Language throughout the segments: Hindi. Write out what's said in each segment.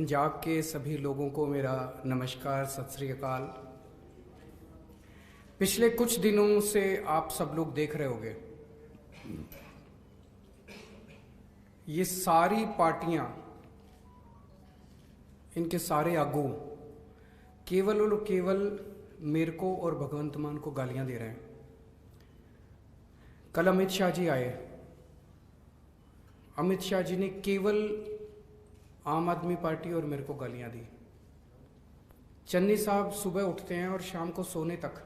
पंजाब के सभी लोगों को मेरा नमस्कार, सत श्री अकाल। पिछले कुछ दिनों से आप सब लोग देख रहे होंगे, ये सारी पार्टियां, इनके सारे आगू केवल और केवल मेरे को और भगवंत मान को गालियां दे रहे हैं। कल अमित शाह जी आए। अमित शाह जी ने केवल आम आदमी पार्टी और मेरे को गालियां दी। चन्नी साहब सुबह उठते हैं और शाम को सोने तक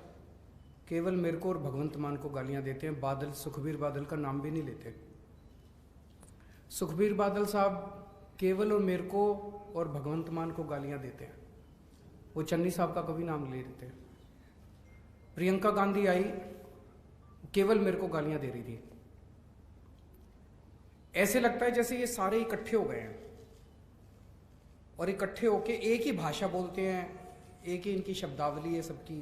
केवल मेरे को और भगवंत मान को गालियां देते हैं। बादल, सुखबीर बादल का नाम भी नहीं लेते। सुखबीर बादल साहब केवल और मेरे को और भगवंत मान को गालियां देते हैं, वो चन्नी साहब का कभी नाम ले लेते हैं। प्रियंका गांधी आई, केवल मेरे को गालियां दे रही थी। ऐसे लगता है जैसे ये सारे इकट्ठे हो गए हैं और इकट्ठे होके एक ही भाषा बोलते हैं, एक ही इनकी शब्दावली है सबकी।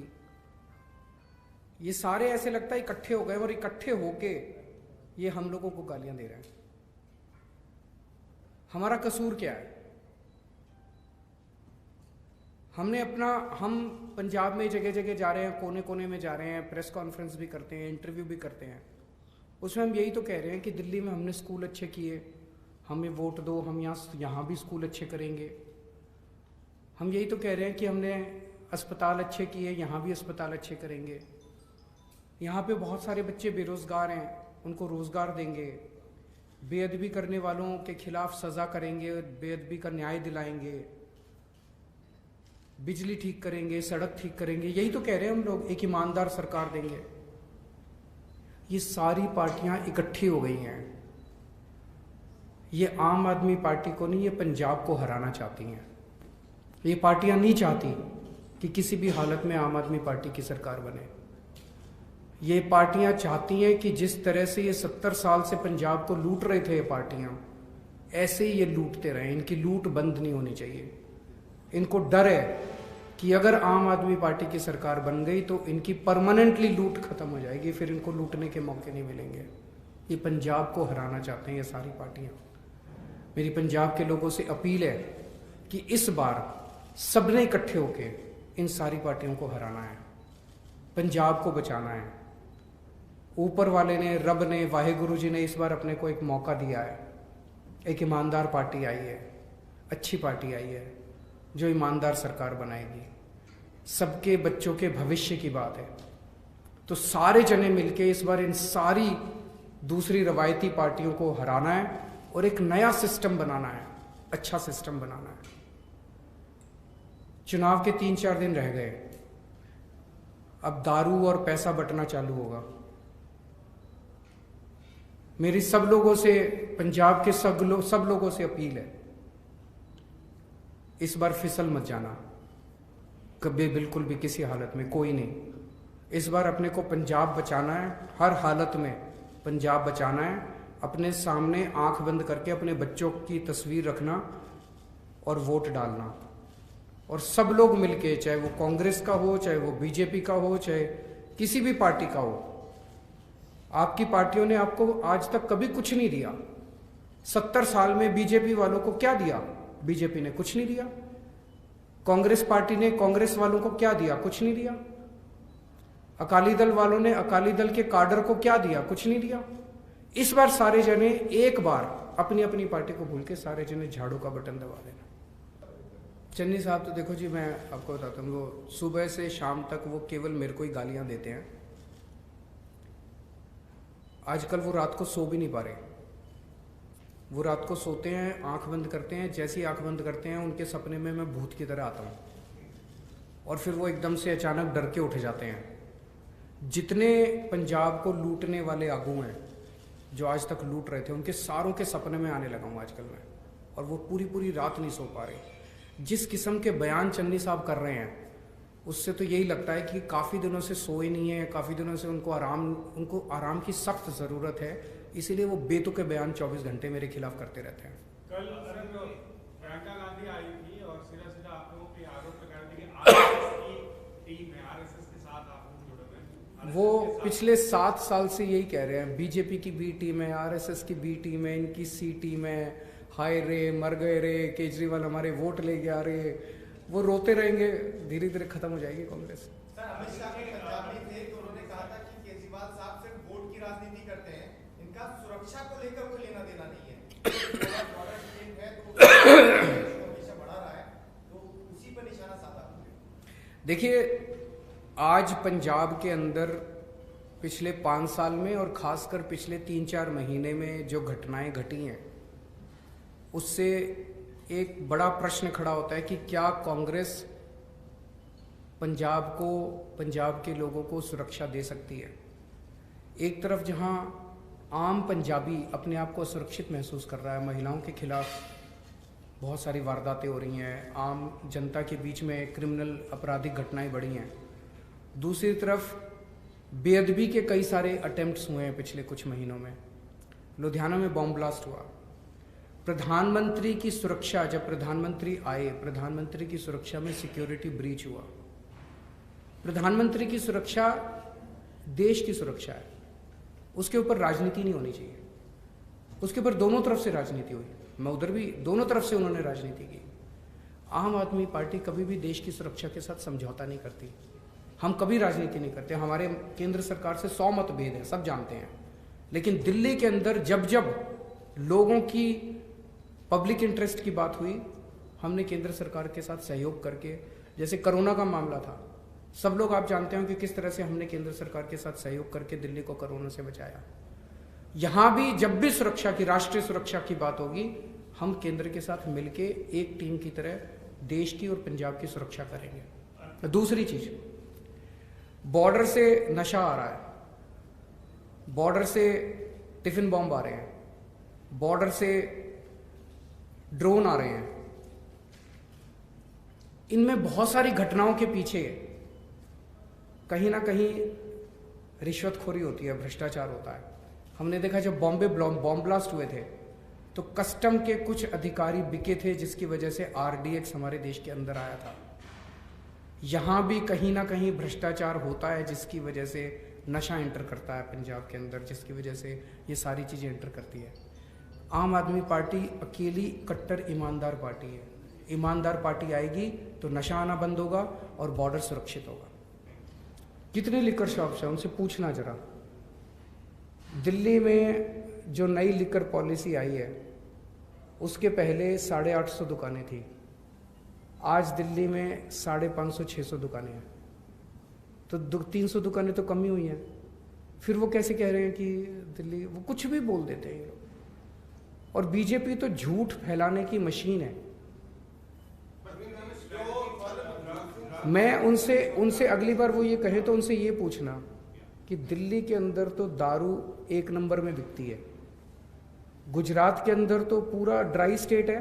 ये सारे ऐसे लगता है इकट्ठे हो गए और इकट्ठे होके ये हम लोगों को गालियां दे रहे हैं। हमारा कसूर क्या है? हम पंजाब में जगह जगह जा रहे हैं, कोने कोने में जा रहे हैं, प्रेस कॉन्फ्रेंस भी करते हैं, इंटरव्यू भी करते हैं। उसमें हम यही तो कह रहे हैं कि दिल्ली में हमने स्कूल अच्छे किए, हमें वोट दो, हम यहाँ भी स्कूल अच्छे करेंगे। हम यही तो कह रहे हैं कि हमने अस्पताल अच्छे किए, यहाँ भी अस्पताल अच्छे करेंगे। यहाँ पे बहुत सारे बच्चे बेरोज़गार हैं, उनको रोज़गार देंगे। बेअदबी करने वालों के खिलाफ सज़ा करेंगे, बेअदबी का न्याय दिलाएंगे, बिजली ठीक करेंगे, सड़क ठीक करेंगे। यही तो कह रहे हैं हम लोग, एक ईमानदार सरकार देंगे। ये सारी पार्टियां इकट्ठी हो गई हैं। ये आम आदमी पार्टी को नहीं, ये पंजाब को हराना चाहती हैं। ये पार्टियां नहीं चाहती कि किसी भी हालत में आम आदमी पार्टी की सरकार बने। ये पार्टियां चाहती हैं कि जिस तरह से ये 70 साल से पंजाब को लूट रहे थे ये पार्टियां, ऐसे ही ये लूटते रहे। इनकी लूट बंद नहीं होनी चाहिए। इनको डर है कि अगर आम आदमी पार्टी की सरकार बन गई तो इनकी परमानेंटली लूट खत्म हो जाएगी, फिर इनको लूटने के मौके नहीं मिलेंगे। ये पंजाब को हराना चाहते हैं ये सारी पार्टियां। मेरी पंजाब के लोगों से अपील है कि इस बार सबने इकट्ठे होके इन सारी पार्टियों को हराना है, पंजाब को बचाना है। ऊपर वाले ने, रब ने, वाहेगुरु जी ने इस बार अपने को एक मौका दिया है। एक ईमानदार पार्टी आई है, अच्छी पार्टी आई है जो ईमानदार सरकार बनाएगी। सबके बच्चों के भविष्य की बात है। तो सारे जने मिलके इस बार इन सारी दूसरी रवायती पार्टियों को हराना है और एक नया सिस्टम बनाना है, अच्छा सिस्टम बनाना है। चुनाव के 3-4 दिन रह गए। अब दारू और पैसा बंटना चालू होगा। मेरी सब लोगों से, पंजाब के सब लोगों से अपील है, इस बार फिसल मत जाना कभी, बिल्कुल भी, किसी हालत में, कोई नहीं। इस बार अपने को पंजाब बचाना है, हर हालत में पंजाब बचाना है। अपने सामने आंख बंद करके अपने बच्चों की तस्वीर रखना और वोट डालना। और सब लोग मिलके, चाहे वो कांग्रेस का हो, चाहे वो बीजेपी का हो, चाहे किसी भी पार्टी का हो। आपकी पार्टियों ने आपको आज तक कभी कुछ नहीं दिया। 70 साल में बीजेपी वालों को क्या दिया? बीजेपी ने कुछ नहीं दिया। कांग्रेस पार्टी ने कांग्रेस वालों को क्या दिया? कुछ नहीं दिया। अकाली दल वालों ने अकाली दल के काडर को क्या दिया? कुछ नहीं दिया। इस बार सारे जने एक बार अपनी अपनी पार्टी को भूल के सारे जने झाड़ू का बटन दबा देना। चन्नी साहब तो देखो जी, मैं आपको बताता हूँ, वो सुबह से शाम तक वो केवल मेरे को ही गालियां देते हैं। आजकल वो रात को सो भी नहीं पा रहे। वो रात को सोते हैं, आंख बंद करते हैं, जैसी आंख बंद करते हैं उनके सपने में मैं भूत की तरह आता हूँ और फिर वो एकदम से अचानक डर के उठ जाते हैं। जितने पंजाब को लूटने वाले आगू हैं जो आज तक लूट रहे थे, उनके सारों के सपने में आने लगा हूँ आजकल मैं, और वो पूरी पूरी रात नहीं सो पा रहे। जिस किस्म के बयान चन्नी साहब कर रहे हैं उससे तो यही लगता है कि काफ़ी दिनों से सोए नहीं है, काफ़ी दिनों से उनको आराम की सख्त ज़रूरत है। इसीलिए वो बेतुके बयान 24 घंटे मेरे खिलाफ करते रहते हैं। कल प्रियंका गांधी आई थी और सीधा आप लोगों पे आरोप लगा दी कि आरएसएस की टीम है, आरएसएस के साथ आप लोग जुड़े हुए हैं। वो पिछले 7 साल से यही कह रहे हैं, बीजेपी की बी टीम है, आरएसएस की बी टीम है, इनकी सी टीम है, हाय रे मर गए रे, केजरीवाल हमारे वोट ले गया रे, वो रोते रहेंगे, धीरे धीरे खत्म हो जाएगी कांग्रेस। सर, अमित शाह के पंजाब में थे तो उन्होंने कहा था कि केजरीवाल साहब सिर्फ वोट की राजनीति करते हैं, इनका सुरक्षा को लेकर कोई लेना देना नहीं है। बॉर्डर स्टेट है तो हमेशा बढ़ा रहा है, तो उसी पर निशाना साधा। देखिए, आज पंजाब के अंदर पिछले 5 साल में और खासकर पिछले 3-4 महीने में जो घटनाएं घटी हैं, उससे एक बड़ा प्रश्न खड़ा होता है कि क्या कांग्रेस पंजाब को, पंजाब के लोगों को सुरक्षा दे सकती है। एक तरफ जहां आम पंजाबी अपने आप को सुरक्षित महसूस कर रहा है, महिलाओं के खिलाफ बहुत सारी वारदातें हो रही हैं, आम जनता के बीच में क्रिमिनल आपराधिक घटनाएं बढ़ी हैं, दूसरी तरफ बेअदबी के कई सारे अटेम्प्ट्स हुए हैं पिछले कुछ महीनों में। लुधियाना में बॉम्ब ब्लास्ट हुआ, प्रधानमंत्री की सुरक्षा, जब प्रधानमंत्री आए, प्रधानमंत्री की सुरक्षा में सिक्योरिटी ब्रीच हुआ। प्रधानमंत्री की सुरक्षा देश की सुरक्षा है, उसके ऊपर राजनीति नहीं होनी चाहिए। उसके ऊपर दोनों तरफ से राजनीति हुई, मैं उधर भी दोनों तरफ से उन्होंने राजनीति की। आम आदमी पार्टी कभी भी देश की सुरक्षा के साथ समझौता नहीं करती, हम कभी राजनीति नहीं करते। हमारे केंद्र सरकार से 100 मतभेद है, सब जानते हैं, लेकिन दिल्ली के अंदर जब जब लोगों की पब्लिक इंटरेस्ट की बात हुई, हमने केंद्र सरकार के साथ सहयोग करके, जैसे कोरोना का मामला था, सब लोग आप जानते हो कि किस तरह से हमने केंद्र सरकार के साथ सहयोग करके दिल्ली को कोरोना से बचाया। यहां भी जब भी सुरक्षा की, राष्ट्रीय सुरक्षा की बात होगी, हम केंद्र के साथ मिलके एक टीम की तरह देश की और पंजाब की सुरक्षा करेंगे। दूसरी चीज, बॉर्डर से नशा आ रहा है, बॉर्डर से टिफिन बॉम्ब आ रहे हैं, बॉर्डर से ड्रोन आ रहे हैं, इनमें बहुत सारी घटनाओं के पीछे कहीं ना कहीं रिश्वतखोरी होती है, भ्रष्टाचार होता है। हमने देखा जब बॉम्बे बॉम्ब ब्लास्ट हुए थे तो कस्टम के कुछ अधिकारी बिके थे, जिसकी वजह से RDX हमारे देश के अंदर आया था। यहां भी कहीं ना कहीं भ्रष्टाचार होता है, जिसकी वजह से नशा एंटर करता है पंजाब के अंदर, जिसकी वजह से ये सारी चीजें एंटर करती है। आम आदमी पार्टी अकेली कट्टर ईमानदार पार्टी है। ईमानदार पार्टी आएगी तो नशा आना बंद होगा और बॉर्डर सुरक्षित होगा। कितने लिकर शॉप्स हैं, उनसे पूछना जरा। दिल्ली में जो नई लिकर पॉलिसी आई है, उसके पहले 850 दुकानें थी, आज दिल्ली में 550-600 दुकानें हैं, तो 300 दुकानें तो कम ही हुई हैं। फिर वो कैसे कह रहे हैं कि दिल्ली, वो कुछ भी बोल देते हैं ये लोग। और बीजेपी तो झूठ फैलाने की मशीन है। मैं उनसे अगली बार वो ये कहें तो उनसे ये पूछना कि दिल्ली के अंदर तो दारू 1 नंबर में बिकती है, गुजरात के अंदर तो पूरा ड्राई स्टेट है,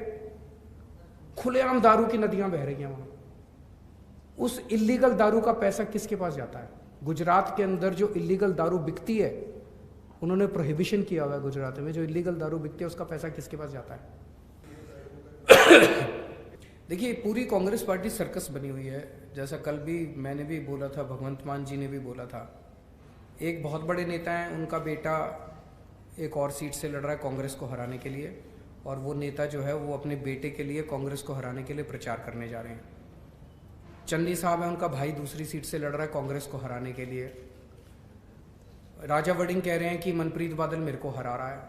खुलेआम दारू की नदियां बह रही हैं वहां। उस इलीगल दारू का पैसा किसके पास जाता है? गुजरात के अंदर जो इलीगल दारू बिकती है, उन्होंने प्रोहिबिशन किया हुआ है गुजरात में, जो इलीगल दारू बिकती है उसका पैसा किसके पास जाता है? देखिए, पूरी कांग्रेस पार्टी सर्कस बनी हुई है। जैसा कल भी मैंने भी बोला था, भगवंत मान जी ने भी बोला था, एक बहुत बड़े नेता हैं, उनका बेटा एक और सीट से लड़ रहा है कांग्रेस को हराने के लिए, और वो नेता जो है वो अपने बेटे के लिए कांग्रेस को हराने के लिए प्रचार करने जा रहे हैं। चन्नी साहब है, उनका भाई दूसरी सीट से लड़ रहा है कांग्रेस को हराने के लिए। राजा वड़िंग कह रहे हैं कि मनप्रीत बादल मेरे को हरा रहा है।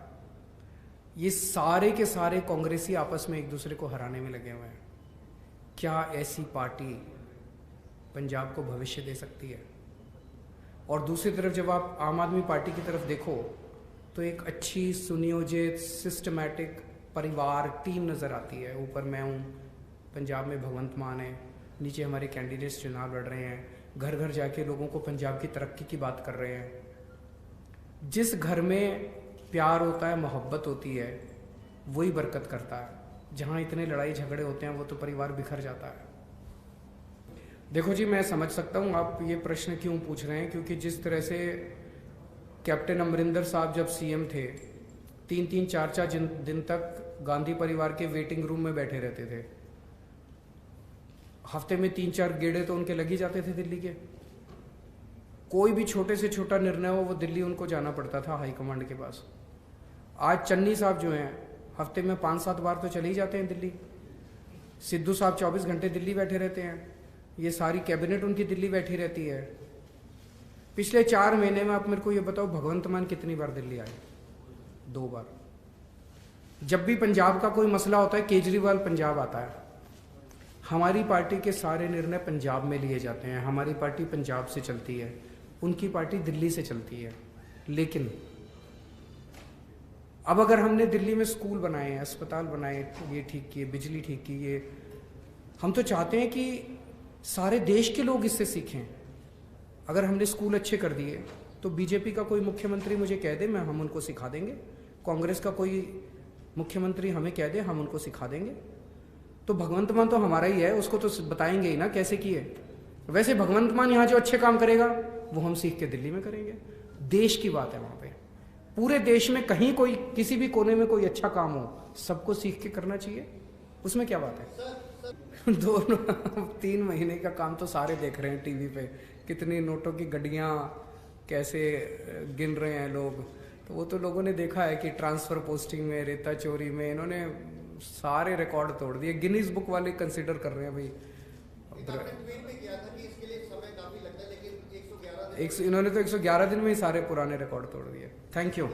ये सारे के सारे कांग्रेसी आपस में एक दूसरे को हराने में लगे हुए हैं। क्या ऐसी पार्टी पंजाब को भविष्य दे सकती है? और दूसरी तरफ जब आप आम आदमी पार्टी की तरफ देखो तो एक अच्छी सुनियोजित सिस्टमैटिक परिवार टीम नज़र आती है। ऊपर मैं हूँ, पंजाब में भगवंत मान है, नीचे हमारे कैंडिडेट्स चुनाव लड़ रहे हैं, घर घर जाके लोगों को पंजाब की तरक्की की बात कर रहे हैं। जिस घर में प्यार होता है, मोहब्बत होती है, वही बरकत करता है। जहाँ इतने लड़ाई झगड़े होते हैं वो तो परिवार बिखर जाता है। देखो जी, मैं समझ सकता हूँ आप ये प्रश्न क्यों पूछ रहे हैं, क्योंकि जिस तरह से कैप्टन अमरिंदर साहब जब CM थे, 3-3, 4-4 दिन तक गांधी परिवार के वेटिंग रूम में बैठे रहते थे। हफ्ते में 3-4 गेड़े तो उनके लग ही जाते थे दिल्ली के। कोई भी छोटे से छोटा निर्णय हो, वो दिल्ली उनको जाना पड़ता था हाईकमांड के पास। आज चन्नी साहब जो हैं, हफ्ते में 5-7 बार तो चले ही जाते हैं दिल्ली। सिद्धू साहब 24 घंटे दिल्ली बैठे रहते हैं, ये सारी कैबिनेट उनकी दिल्ली बैठी रहती है। पिछले 4 महीने में आप मेरे को ये बताओ भगवंत मान कितनी बार दिल्ली आए? 2 बार। जब भी पंजाब का कोई मसला होता है केजरीवाल पंजाब आता है। हमारी पार्टी के सारे निर्णय पंजाब में लिए जाते हैं, हमारी पार्टी पंजाब से चलती है, उनकी पार्टी दिल्ली से चलती है। लेकिन अब अगर हमने दिल्ली में स्कूल बनाए, अस्पताल बनाए, ये ठीक किए, बिजली ठीक की, ये हम तो चाहते हैं कि सारे देश के लोग इससे सीखें। अगर हमने स्कूल अच्छे कर दिए तो बीजेपी का कोई मुख्यमंत्री मुझे कह दे हम उनको सिखा देंगे, कांग्रेस का कोई मुख्यमंत्री हमें कह दे हम उनको सिखा देंगे। तो भगवंत मान तो हमारा ही है, उसको तो बताएंगे ही ना कैसे किए। वैसे भगवंत मान यहाँ जो अच्छे काम करेगा वो हम सीख के दिल्ली में करेंगे। देश की बात है वहाँ पे, पूरे देश में कहीं कोई किसी भी कोने में कोई अच्छा काम हो सबको सीख के करना चाहिए, उसमें क्या बात है। 2-3 महीने का काम तो सारे देख रहे हैं टीवी पे, कितनी नोटों की गड्डियाँ कैसे गिन रहे हैं लोग। तो वो तो लोगों ने देखा है कि ट्रांसफर पोस्टिंग में, रेता चोरी में इन्होंने सारे रिकॉर्ड तोड़ दिए। गिनीज बुक वाले कंसिडर कर रहे हैं भाई। इन्होंने तो 111 दिन में ही सारे पुराने रिकॉर्ड तोड़ दिए। Thank you.